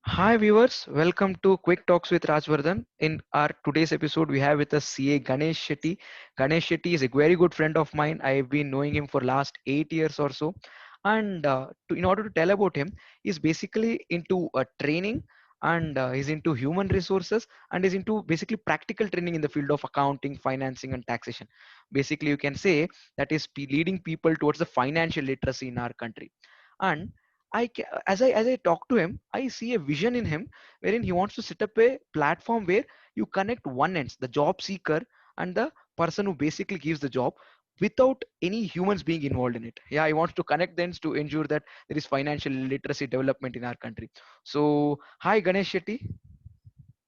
Hi viewers, welcome to Quick Talks with Rajvardhan. In our today's episode, we have with us CA Ganesh Shetty. Ganesh Shetty is a very good friend of mine. I've been knowing him for last 8 years or so. And in order to tell about him, he's basically into training and he's into human resources and is into basically practical training in the field of accounting, financing, and taxation. Basically, you can say that is leading people towards the financial literacy in our country. And as I talk to him, I see a vision in him wherein he wants to set up a platform where you connect one ends, the job seeker and the person who basically gives the job without any humans being involved in it. Yeah, he wants to connect the ends to ensure that there is financial literacy development in our country. So, hi Ganesh Shetty.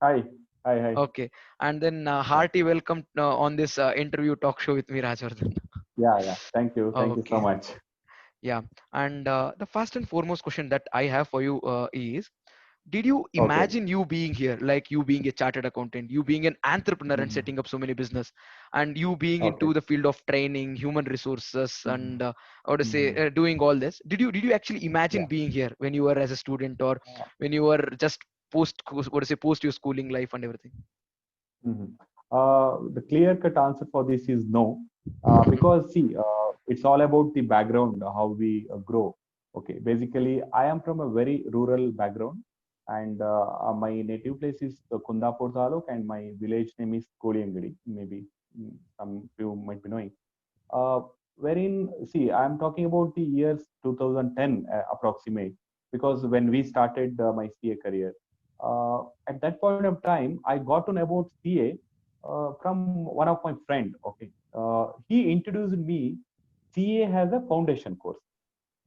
Hi, hi. Okay, and then Yeah, hearty welcome on this interview talk show with me, Rajvardhan. yeah. Thank you so Okay, much. yeah, and the first and foremost question that I have for you is, did you Okay. imagine you being here, like you being a chartered accountant, you being an entrepreneur and Mhm. setting up so many business, and you being Okay. into the field of training, human resources, and Mhm. how to say Mhm. doing all this? Did you actually imagine Yeah. being here when you were as a student, or Uh, when you were just post your schooling life and everything? mhm. The clear-cut answer for this is no, because see, it's all about the background, how we grow. Okay, basically, I am from a very rural background, and my native place is Kundapur Taluk, and my village name is Koliyangadi. Maybe some of you might be knowing. uh, wherein see I'm talking about the years 2010 approximate, because when we started my CA career, uh, at that point of time I got to know about CA from one of my friend. Okay, he introduced me. CA has a foundation course.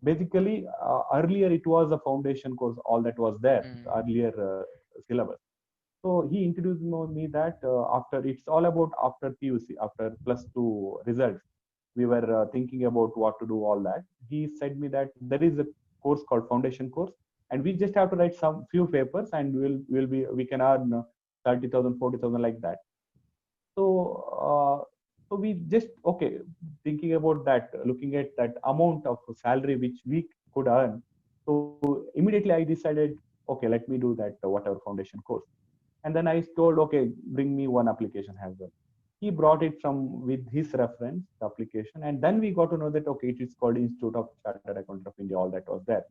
Basically, earlier it was a foundation course, all that was there Mm. earlier syllabus. So he introduced me that after it's all about after PUC, after plus two results, we were thinking about what to do, all that. He said me that there is a course called foundation course, and we just have to write some few papers, and we can earn 30,000, 40,000 like that. So so we just okay thinking about that, looking at that amount of salary which we could earn. So immediately I decided, okay, let me do that whatever foundation course. And then I told, okay, bring me one application as well. He brought it from with his reference, the application, and then we got to know that okay, it is called Institute of Chartered Accountant of India. All that was there.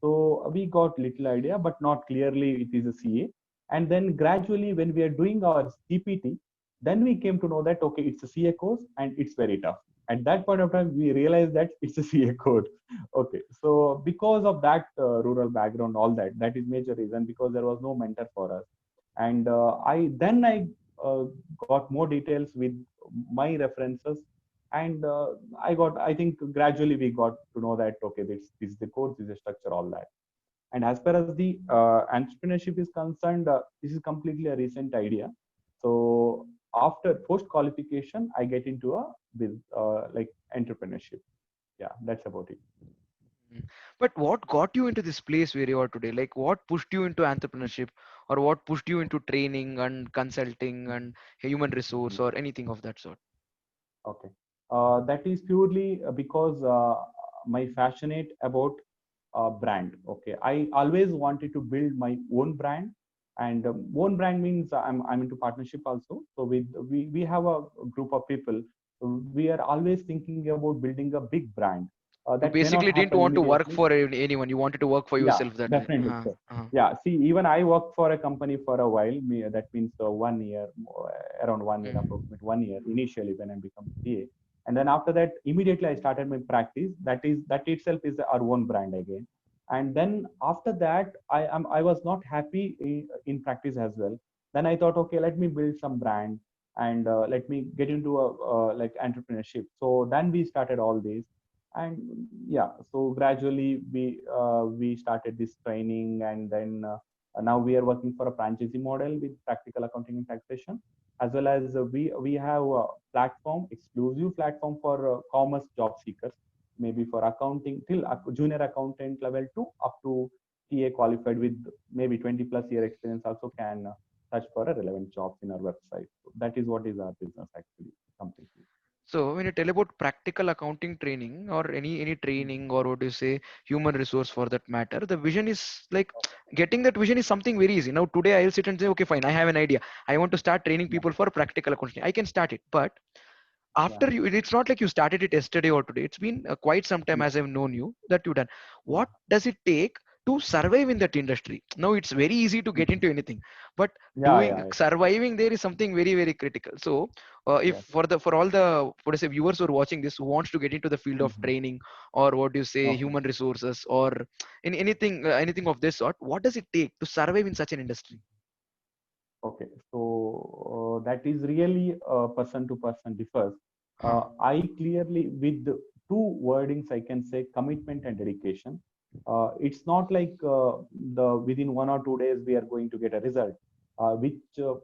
So we got little idea, but not clearly it is a CA. And then gradually, when we are doing our CPT, then we came to know that okay, it's a CA course and it's very tough. At that point of time, we realized that it's a CA code. Okay, so because of that rural background, all that, that is major reason, because there was no mentor for us. And I got more details with my references, and I think gradually we got to know that okay, this is the course, this is the structure, all that. And as far as the entrepreneurship is concerned, this is completely a recent idea. So after post qualification, I get into a like entrepreneurship. Yeah, that's about it. Mm. But what got you into this place where you are today? Like, what pushed you into entrepreneurship, or what pushed you into training and consulting and human resource Mhm. or anything of that sort? Okay. That is purely because my passionate about brand. Okay, I always wanted to build my own brand, and own brand means I'm into partnership also. So we have a group of people. We are always thinking about building a big brand. You That may not basically didn't happen want to work immediately. for anyone. You wanted to work for Yeah, yourself that way. definitely. So, yeah, see, even I worked for a company for a while. That means 1 year, around 1 year, Mm. approximate 1 year initially when I become CA. And then after that, immediately I started my practice. That itself is our own brand again. And then after that, I was not happy in practice as well. Then I thought, okay, let me build some brand, and let me get into a like entrepreneurship. So then we started all this. And yeah, so gradually we started this training, and then now we are working for a franchisee model with practical accounting and taxation, as well as we have a platform, exclusive platform for commerce job seekers, maybe for accounting till junior accountant level 2 up to CA qualified with maybe 20 plus year experience also can search for a relevant jobs in our website. So that is what is our business actually completely. So when you tell about practical accounting training or any Mhm. training or what do you say human resource for that matter, the vision is like getting that vision is something very easy. Now today I'll sit and say, okay, fine, I have an idea. I want to start training Yeah, people for practical accounting. I can start it, but yeah, after you, it's not like you started it yesterday or today. It's been quite some time yeah, as I've known you that you've done. yeah. What does it take to survive in that industry? Now it's very easy to get Mhm. into anything, but Yeah, doing yeah, yeah. surviving there is something very very critical. So if Yes. for all the what I say viewers who are watching this who wants to get into the field of Mhm. training or what do you say Okay. human resources or in anything anything of this sort, what does it take to survive in such an industry? Okay, so that is really person to person differs. Huh. I clearly, with the two wordings, I can say commitment and dedication. It's not like the within 1 or 2 days we are going to get a result. Which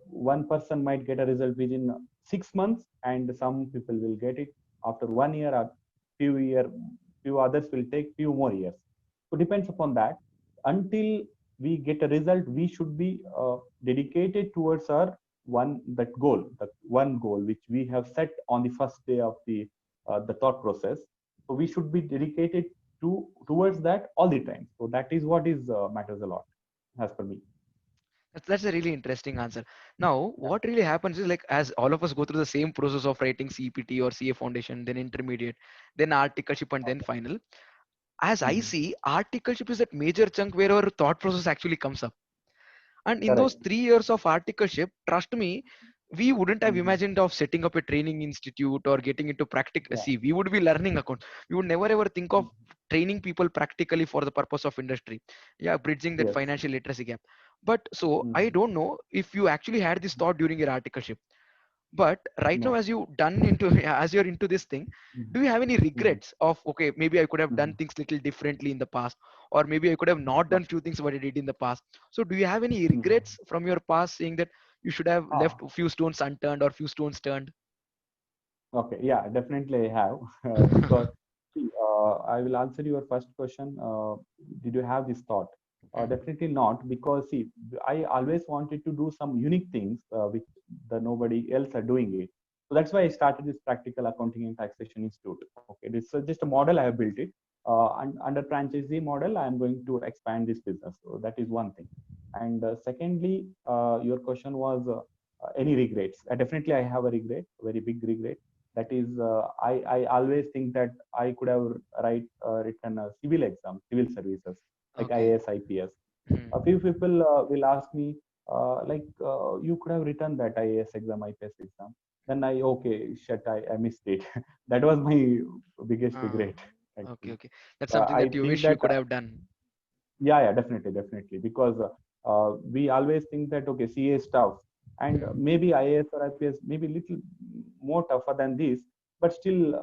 one person might get a result within 6 months, and some people will get it after 1 year. A few others will take few more years. So depends upon that. Until we get a result, we should be dedicated towards our that one goal which we have set on the first day of the thought process. So we should be dedicated towards that all the time. So that is what is matters a lot as per me. That's a really interesting answer. Now, Yeah. what really happens is like as all of us go through the same process of writing CPT or CA foundation, then intermediate, then articleship, and then Okay. final. As I Mhm. see, articleship is that major chunk where our thought process actually comes up. And in those Correct. 3 years of articleship, trust me, we wouldn't have Mhm. imagined of setting up a training institute or getting into practical. Yeah. See, we would be learning accounts. We would never ever think of Mhm. training people practically for the purpose of industry. Yeah, bridging that Yes. financial literacy gap. But so I Mhm. don't know if you actually had this thought during your articleship. But right now, No. as you done into as you're into this thing, Mhm. do you have any Mhm. regrets of okay, maybe I could have done Mhm. things little differently in the past, or maybe I could have not No. done few things what I did in the past? So do you have any Mhm. regrets from your past saying that you should have left Ah. a few stones unturned or few stones turned? Okay, yeah, definitely I have because see, I will answer your first question. Did you have this thought? Mm, Definitely not, because see, I always wanted to do some unique things which the nobody else are doing it. So that's why I started this Practical Accounting and Taxation Institute. Okay, this is just a model I have built it. And under franchisee model, I am going to expand this business. So that is one thing. And secondly, your question was any regrets? Definitely, I have a regret, very big regret. That is, I always think that I could have written a civil exam, civil services, like okay. IAS, IPS. A few Mm, people will ask me, you could have written that IAS exam, IPS exam. Then okay, shit, I missed it. That was my biggest uh, regret, okay, actually. okay. That's something I that you think wish you that could have done. yeah, yeah, definitely, definitely. Because we always think that okay, CA is tough, and Mm. maybe IAS or IPS maybe little more tougher than this, but still,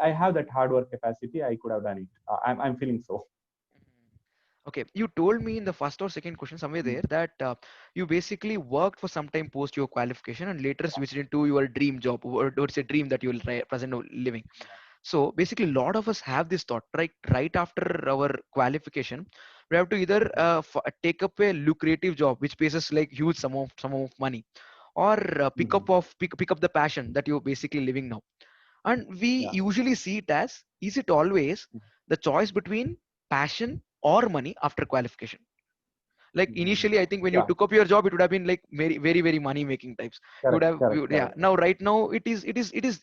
I have that hard work capacity. I could have done it. I'm feeling so. Okay, you told me in the first or second question somewhere Mm. there that you basically worked for some time post your qualification and later Yeah, switched into your dream job or it's a dream that you will try present living. yeah. So basically, a lot of us have this thought, right after our qualification, we have to either Mhm. take up a lucrative job which pays us like huge sum of money, or Mhm. pick up the passion that you're basically living now. And we Yeah. usually see it as is it always the choice between passion or money after qualification? Like Mhm. initially I think when you Yeah. took up your job it would have been like very very very money making types. Correct. You Correct. would, yeah, Correct. now right now it is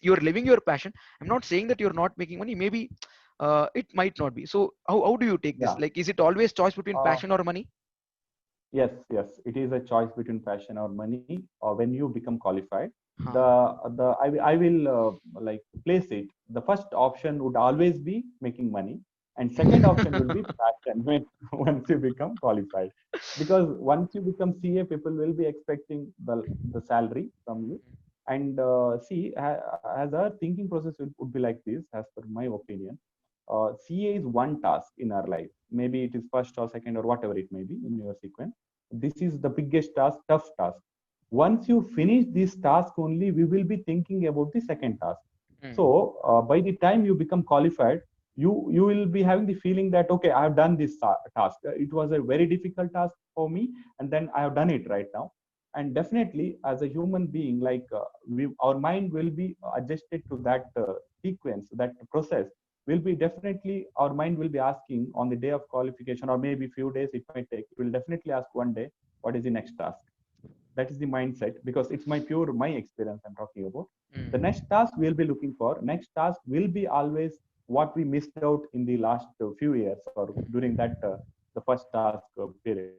you're living your passion. I'm not saying that you're not making money, maybe it might not be. So how do you take this? Yeah. Like is it always choice between Uh, passion or money? Yes, yes, it is a choice between passion or money. Or when you become qualified, Huh. I will like place it. The first option would always be making money, and second option will be passion when once you become qualified. Because once you become CA, people will be expecting the salary from you. And see, as our thinking process would be like this, as per my opinion. CA is one task in our life. Maybe it is first or second or whatever it may be in your sequence. This is the biggest task, tough task. Once you finish this task only, we will be thinking about the second task. Hmm. So by the time you become qualified, you will be having the feeling that okay, I have done this task. It was a very difficult task for me, and then I have done it right now. And definitely as a human being, like our mind will be adjusted to that sequence, that process will be definitely, our mind will be asking on the day of qualification, or maybe few days it might take, it will definitely ask one day, what is the next task? That is the mindset, because it's my experience I'm talking about. The next Mm. task we'll be looking for, next task will be always what we missed out in the last few years, or during that the first task period.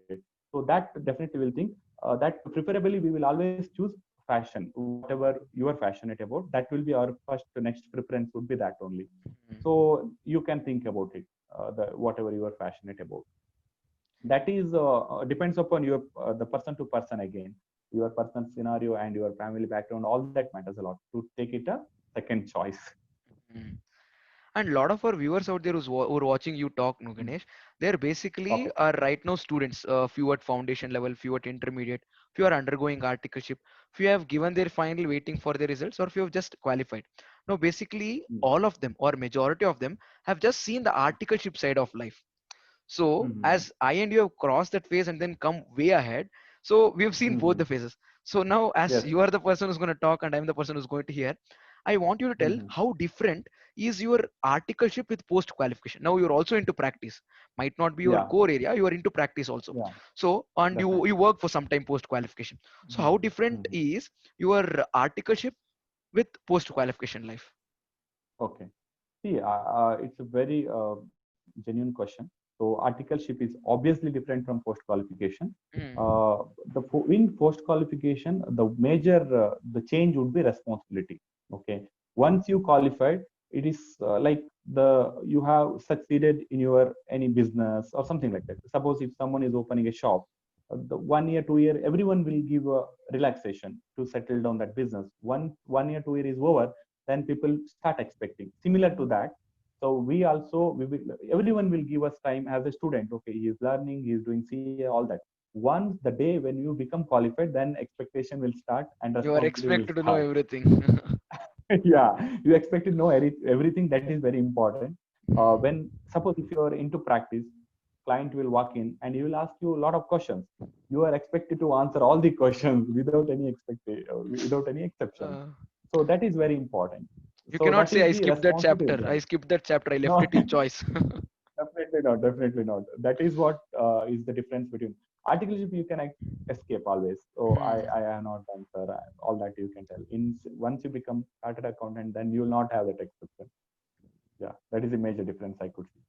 So that definitely will think that preferably we will always choose fashion, whatever you are passionate about, that will be our first next preference would be that only. So Mm. you can think about it, whatever you are passionate about. That is depends upon your the person to person again, your personal scenario and your family background, all that matters a lot to take it a second choice. Mm. And a lot of our viewers out there who are watching you talk, no, Mm. Ganesh, they're basically Okay. are right now students, few at foundation level, few at intermediate, few are undergoing articleship, few have given their final waiting for their results, or few have just qualified. Now, basically, Mm. all of them or majority of them have just seen the articleship side of life. So Mm-hmm. as I and you have crossed that phase and then come way ahead, so we have seen both Mm-hmm. the phases. So now, as Yes. you are the person who's going to talk and I'm the person who's going to hear, I want you to tell Mm-hmm. how different is your articleship with post qualification. Now you're also into practice. Might not be your Yeah. core area, you are into practice also. Yeah. So and you Definitely. work for some time post qualification. So Mm-hmm. how different Mm-hmm. is your articleship with post qualification life? Okay. See, it's a very genuine question. So, articleship is obviously different from post qualification. Mm. In post qualification, the major the change would be responsibility. Okay, once you qualified, it is like the you have succeeded in your any business or something like that. Suppose if someone is opening a shop, the 1 year, 2 year, everyone will give a relaxation to settle down that business. One year, 2 year is over, then people start expecting. Similar to that, so we will, everyone will give us time as a student. Okay, he is learning, he is doing CA, all that. Once the day when you become qualified, then expectation will start and You are responsibility will expected to know start. everything. Yeah, you expect to know everything. That is very important. Mm. When suppose if you are into practice, client will walk in and he will ask you a lot of questions. You are expected to answer all the questions without any without any exception. Uh, So that is very important. you So cannot that say is I the skipped that chapter. responsibility. I skipped that chapter. I left No, it in choice. definitely not. Definitely not. That is what is the difference between articleship. You can escape always. So Hmm. I am not done, sir. All that you can tell. Once you become chartered accountant, then you will not have that exception. Yeah, that is a major difference I could see.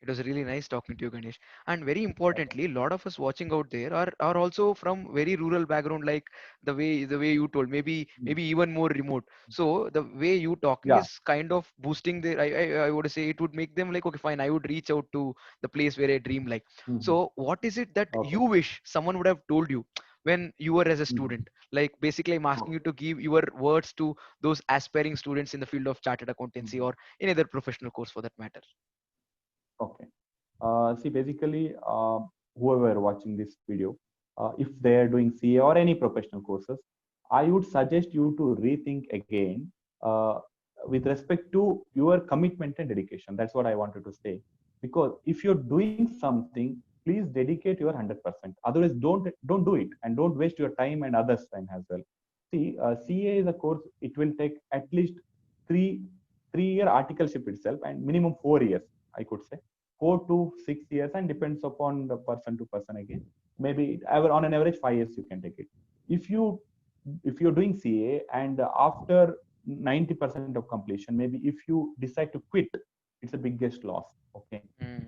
It was really nice talking to you, Ganesh. And very importantly, Likewise. a lot of us watching out there are also from very rural background, like the way you told, Mm. maybe even more remote. So the way you talking Yeah. is kind of boosting their. I would say it would make them like, okay, fine, I would reach out to the place where I dream like. Hmm. So what is it that Okay. you wish someone would have told you when you were as a Hmm. student? Like basically, I'm asking you Okay. to give your words to those aspiring students in the field of chartered accountancy Hmm. or any other professional course for that matter. Okay. See, basically, whoever watching this video, if they are doing CA or any professional courses, I would suggest you to rethink again uh, with respect to your commitment and dedication. That's what I wanted to say. Because if you're doing something, please dedicate your 100%. Otherwise, don't do it, and don't waste your time and others' time as well. See, CA is a course. It will take at least three 3 year articleship itself, and minimum 4 years, I could say 4 to 6 years, and depends upon the person to person again. Maybe on an average 5 years you can take it. If you if you're doing CA and after 90% of completion, maybe if you decide to quit, it's the biggest loss. Okay,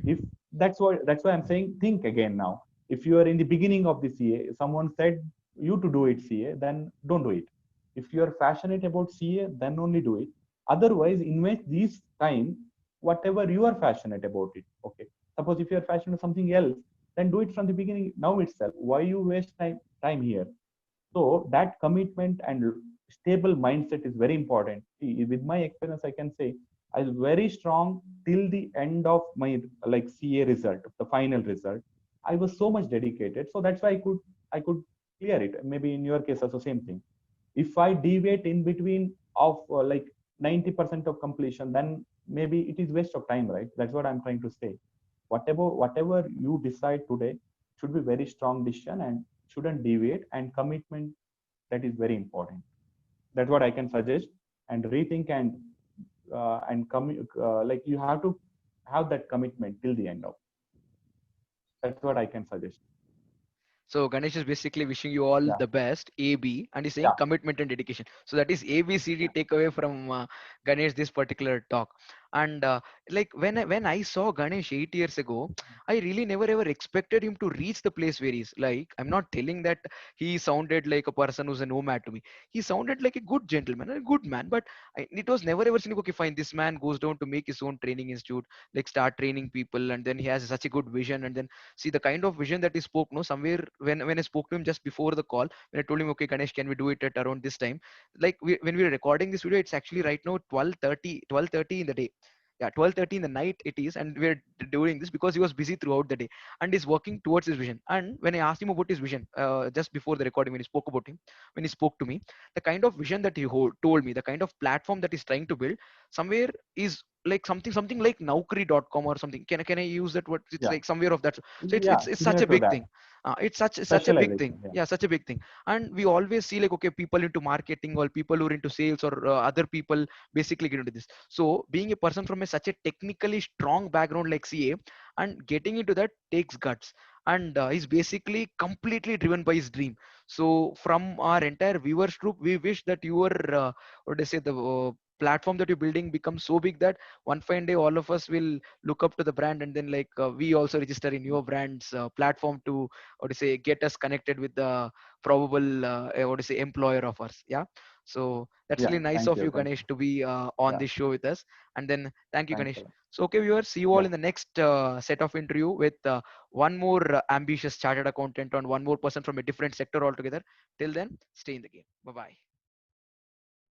if Mm. that's why I'm saying think again now. If you are in the beginning of the CA, someone said you to do it CA, then don't do it. If you are passionate about CA, then only do it. Otherwise, invest this time whatever you are passionate about it. Okay, suppose if you are passionate something else, then do it from the beginning now itself. Why you waste time here? So that commitment and stable mindset is very important. See, with my experience, I can say I was very strong till the end of my like CA result, the final result. I was so much dedicated, so that's why I could clear it. Maybe in your case also same thing. If I deviate in between of like 90% of completion, then maybe it is waste of time, right? That's what I'm trying to say. Whatever you decide today should be very strong decision and shouldn't deviate, and commitment, that is very important. That's what I can suggest. And rethink like you have to have that commitment till the end of. That's what I can suggest. So Ganesh is basically wishing you all Yeah, the best, AB, and he's saying yeah, commitment and dedication. So that is ABCD yeah, takeaway from Ganesh this particular talk. And like when I saw Ganesh 8 years ago, I really never ever expected him to reach the place where he's. Like, I'm not telling that he sounded like a person who's a nomad to me. He sounded like a good gentleman, a good man. But it was never ever seen. Okay, fine. This man goes down to make his own training institute, like start training people, and then he has such a good vision, and then see the kind of vision that he spoke, no, somewhere when I spoke to him just before the call, when I told him, okay, Ganesh, can we do it at around this time, like when we were recording this video, it's actually right now 12:30 in the day. Yeah, 12:30 in the night it is, and we're doing this because he was busy throughout the day and is working towards his vision. And when I asked him about his vision, just before the recording, when he spoke about him, when he spoke to me, the kind of vision that told me, the kind of platform that he's trying to build, somewhere is like something like Naukri.com or something. Can I use that word? It's yeah, like somewhere of that. So it's yeah. it's, it's such Similar a to big that, thing. It's such a big thing. specialization. Yeah, Yeah, such a big thing. And we always see like, okay, people into marketing or people who are into sales or other people basically get into this. So being a person from such a technically strong background like CA and getting into that takes guts. And he's basically completely driven by his dream. So from our entire viewers group, we wish that your what do they say, the platform that you're building becomes so big that one fine day all of us will look up to the brand, and then like we also register in your brand's platform to what to say get us connected with the probable what to say employer of ours. Yeah, so that's yeah. really nice Thank of you, you, thank Ganesh, you. to be on Yeah, this show with us. And then thank you, thanks a Ganesh. lot. So okay, viewers, see you all Yeah, in the next set of interview with one more ambitious chartered accountant on one more person from a different sector altogether. Till then, stay in the game. Bye bye.